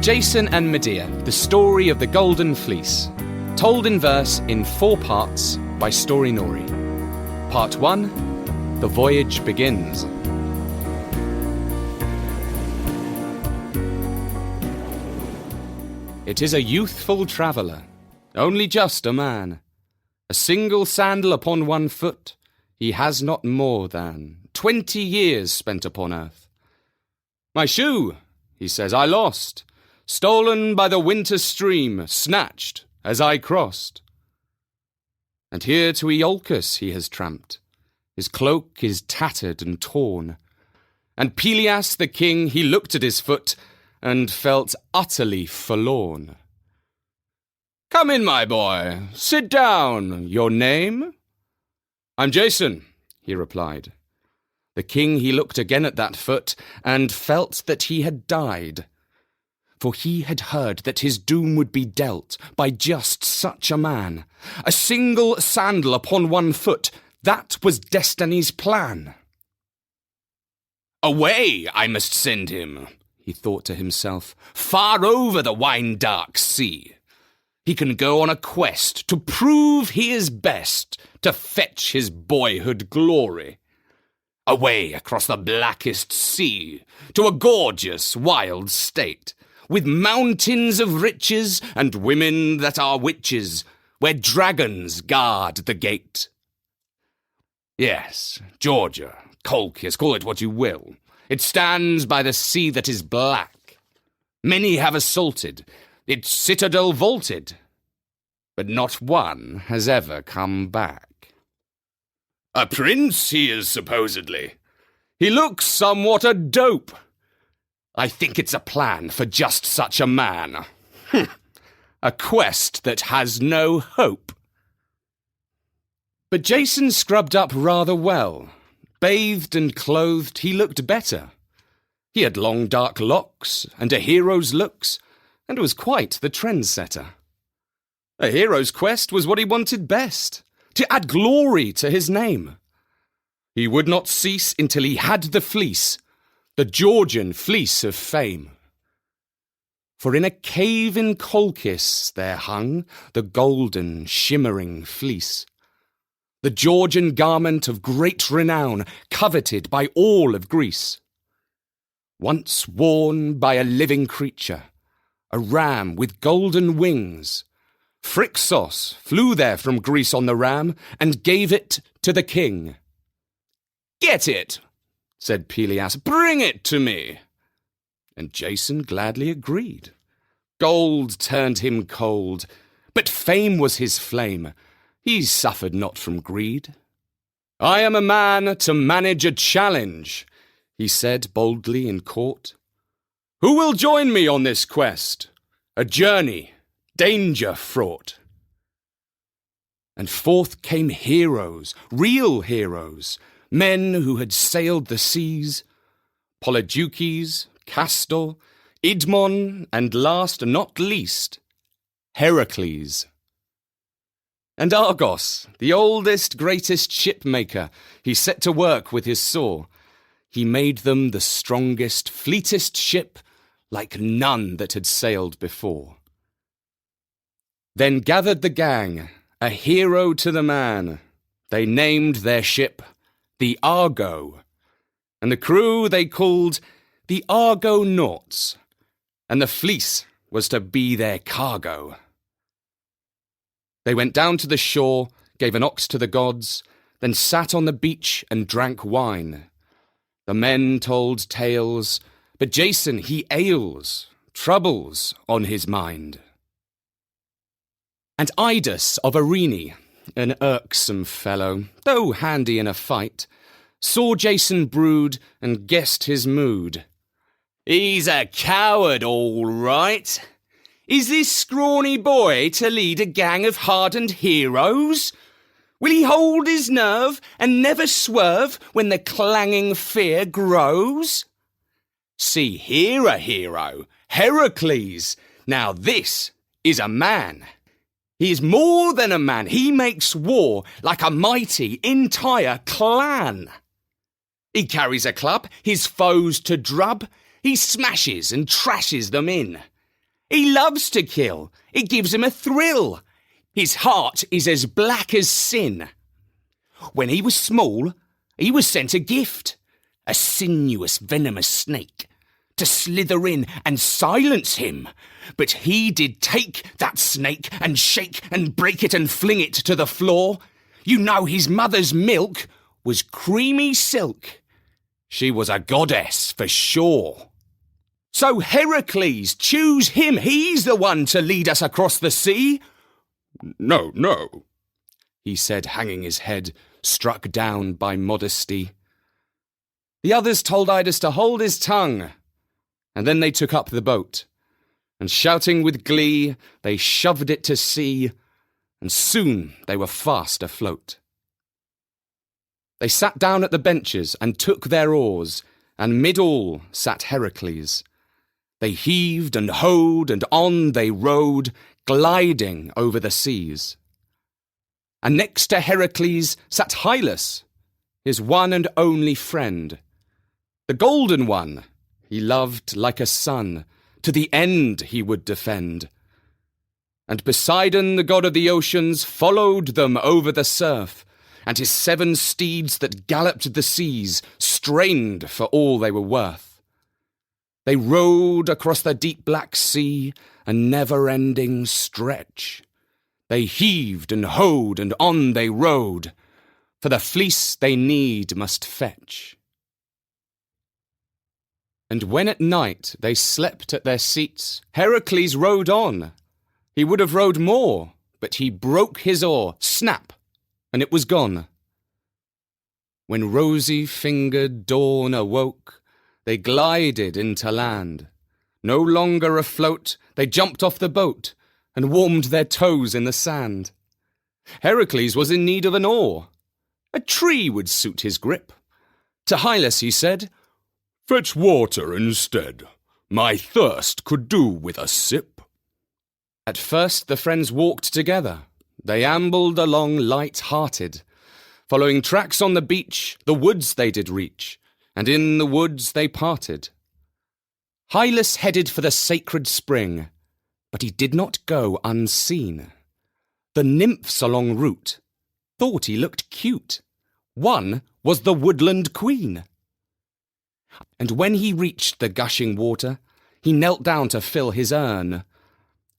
Jason and Medea, the story of the Golden Fleece. Told in verse in 4 parts by Story Nori. Part 1, The Voyage Begins. It is a youthful traveller, only just a man. A single sandal upon one foot, he has not more than 20 years spent upon earth. My shoe, he says, I lost, stolen by the winter stream, snatched as I crossed. And here to Iolcus he has tramped, his cloak is tattered and torn, and Pelias the king, he looked at his foot, and felt utterly forlorn. Come in, my boy, sit down, your name? I'm Jason, he replied. The king, he looked again at that foot, and felt that he had died. For he had heard that his doom would be dealt by just such a man. A single sandal upon one foot, that was destiny's plan. Away I must send him, he thought to himself, far over the wine-dark sea. He can go on a quest to prove he is best, to fetch his boyhood glory. Away across the blackest sea, to a gorgeous wild state, with mountains of riches and women that are witches, where dragons guard the gate. Yes, Georgia, Colchis, call it what you will. It stands by the sea that is black. Many have assaulted, its citadel vaulted, but not one has ever come back. A prince he is supposedly. He looks somewhat a dope. I think it's a plan for just such a man. A quest that has no hope. But Jason scrubbed up rather well. Bathed and clothed, he looked better. He had long dark locks and a hero's looks, and was quite the trendsetter. A hero's quest was what he wanted best, to add glory to his name. He would not cease until he had the fleece, the Georgian fleece of fame. For in a cave in Colchis there hung the golden, shimmering fleece, the Georgian garment of great renown, coveted by all of Greece. Once worn by a living creature, a ram with golden wings, Phrixus flew there from Greece on the ram and gave it to the king. Get it, said Pelias, bring it to me. And Jason gladly agreed. Gold turned him cold, but fame was his flame. He suffered not from greed. I am a man to manage a challenge, he said boldly in court. Who will join me on this quest? A journey, danger fraught. And forth came heroes, real heroes, men who had sailed the seas, Polydeuces, Castor, Idmon, and last not least, Heracles. And Argos, the oldest, greatest shipmaker, he set to work with his saw. He made them the strongest, fleetest ship, like none that had sailed before. Then gathered the gang, a hero to the man. They named their ship the Argo, and the crew they called the Argonauts, and the fleece was to be their cargo. They went down to the shore, gave an ox to the gods, then sat on the beach and drank wine. The men told tales, but Jason he ails, troubles on his mind. And Idas of Arene, an irksome fellow, though handy in a fight, saw Jason brood and guessed his mood. He's a coward, all right. Is this scrawny boy to lead a gang of hardened heroes? Will he hold his nerve and never swerve when the clanging fear grows? See here a hero, Heracles. Now this is a man. He is more than a man. He makes war like a mighty entire clan. He carries a club, his foes to drub. He smashes and trashes them in. He loves to kill. It gives him a thrill. His heart is as black as sin. When he was small, he was sent a gift, a sinuous, venomous snake, to slither in and silence him. But he did take that snake and shake and break it and fling it to the floor. You know his mother's milk was creamy silk. She was a goddess for sure. So Heracles, choose him. He's the one to lead us across the sea. No, he said, hanging his head, struck down by modesty. The others told Idas to hold his tongue, and then they took up the boat, and shouting with glee, they shoved it to sea, and soon they were fast afloat. They sat down at the benches and took their oars, and mid all sat Heracles. They heaved and hoed, and on they rowed, gliding over the seas. And next to Heracles sat Hylas, his one and only friend. The golden one he loved like a son, to the end he would defend. And Poseidon, the god of the oceans, followed them over the surf, and his 7 steeds that galloped the seas strained for all they were worth. They rowed across the deep black sea, a never-ending stretch. They heaved and hoed, and on they rowed, for the fleece they need must fetch. And when at night they slept at their seats, Heracles rowed on. He would have rowed more, but he broke his oar, snap, and it was gone. When rosy-fingered dawn awoke, they glided into land. No longer afloat, they jumped off the boat and warmed their toes in the sand. Heracles was in need of an oar. A tree would suit his grip. To Hylas he said, "Fetch water instead. My thirst could do with a sip." At first the friends walked together. They ambled along light-hearted. Following tracks on the beach, the woods they did reach, and in the woods they parted. Hylas headed for the sacred spring, but he did not go unseen. The nymphs along route thought he looked cute. One was the woodland queen. And when he reached the gushing water, he knelt down to fill his urn.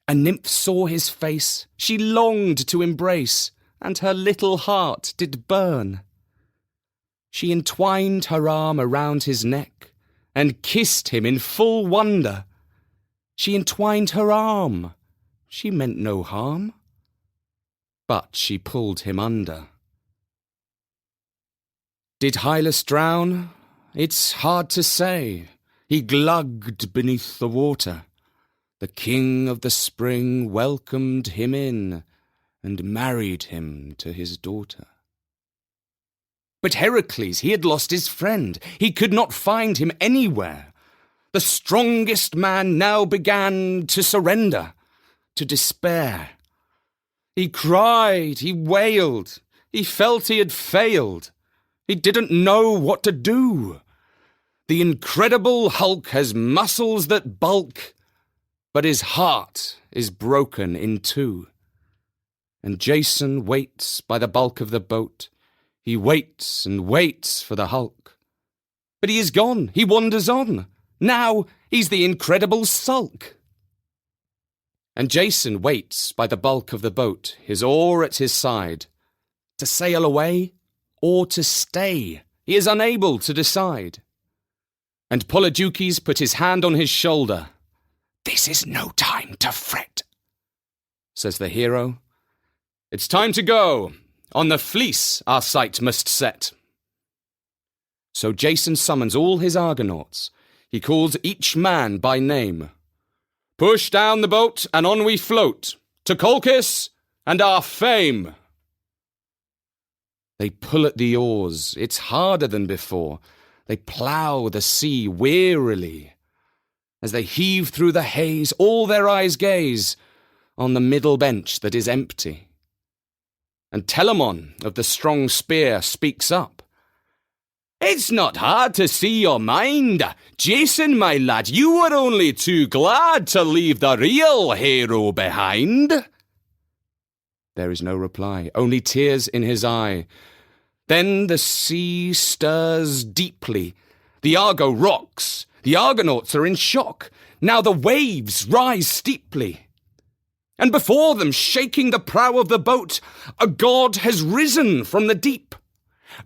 A nymph saw his face, she longed to embrace, and her little heart did burn. She entwined her arm around his neck, and kissed him in full wonder. She entwined her arm, she meant no harm, but she pulled him under. Did Hylas drown? It's hard to say. He glugged beneath the water. The king of the spring welcomed him in and married him to his daughter. But Heracles, he had lost his friend. He could not find him anywhere. The strongest man now began to surrender, to despair. He cried, he wailed, he felt he had failed. He didn't know what to do. The incredible Hulk has muscles that bulk, but his heart is broken in two. And Jason waits by the bulk of the boat. He waits and waits for the Hulk. But he is gone, he wanders on. Now he's the incredible Sulk. And Jason waits by the bulk of the boat, his oar at his side. To sail away or to stay, he is unable to decide. And Polydeuces put his hand on his shoulder. "This is no time to fret," says the hero. "It's time to go. On the fleece our sight must set." So Jason summons all his Argonauts. He calls each man by name. "Push down the boat and on we float, to Colchis and our fame." They pull at the oars. It's harder than before. They plough the sea wearily. As they heave through the haze, all their eyes gaze on the middle bench that is empty. And Telamon of the strong spear speaks up. It's not hard to see your mind. Jason, my lad, you were only too glad to leave the real hero behind. There is no reply, only tears in his eye. Then the sea stirs deeply. The Argo rocks. The Argonauts are in shock. Now the waves rise steeply. And before them, shaking the prow of the boat, a god has risen from the deep.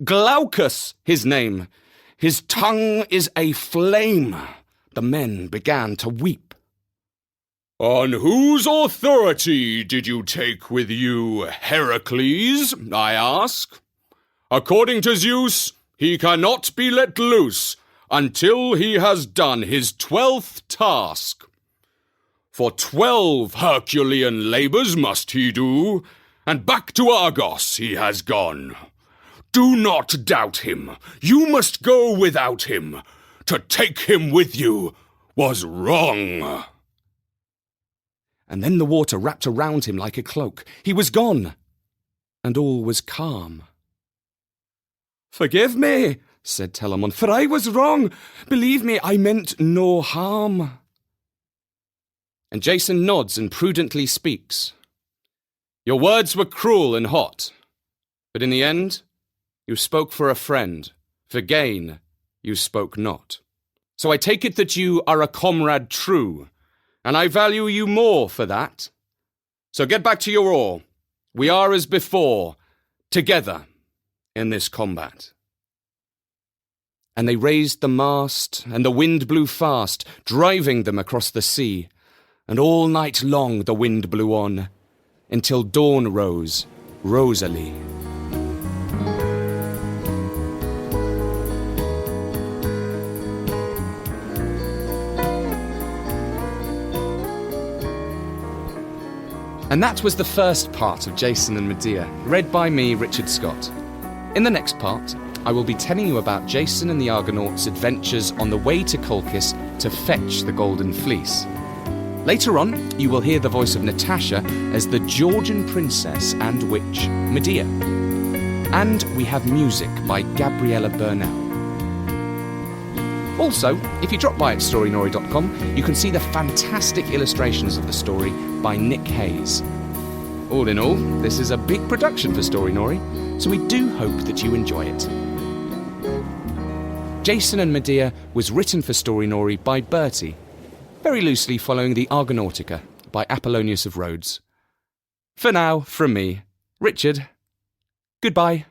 Glaucus, his name. His tongue is a flame. The men began to weep. On whose authority did you take with you, Heracles, I ask? According to Zeus, he cannot be let loose until he has done his 12th task. For 12 Herculean labours must he do, and back to Argos he has gone. Do not doubt him. You must go without him. To take him with you was wrong. And then the water wrapped around him like a cloak. He was gone, and all was calm. Forgive me, said Telamon, for I was wrong. Believe me, I meant no harm. And Jason nods and prudently speaks. Your words were cruel and hot, but in the end, you spoke for a friend. For gain, you spoke not. So I take it that you are a comrade true, and I value you more for that. So get back to your oar. We are as before, together in this combat. And they raised the mast, and the wind blew fast, driving them across the sea. And all night long the wind blew on, until dawn rose, rosily. And that was the first part of Jason and Medea, read by me, Richard Scott. In the next part, I will be telling you about Jason and the Argonauts' adventures on the way to Colchis to fetch the Golden Fleece. Later on, you will hear the voice of Natasha as the Georgian princess and witch Medea. And we have music by Gabriella Bernal. Also, if you drop by at storynori.com, you can see the fantastic illustrations of the story by Nick Hayes. All in all, this is a big production for Storynori, so we do hope that you enjoy it. Jason and Medea was written for Storynori by Bertie, very loosely following the Argonautica by Apollonius of Rhodes. For now, from me, Richard, goodbye.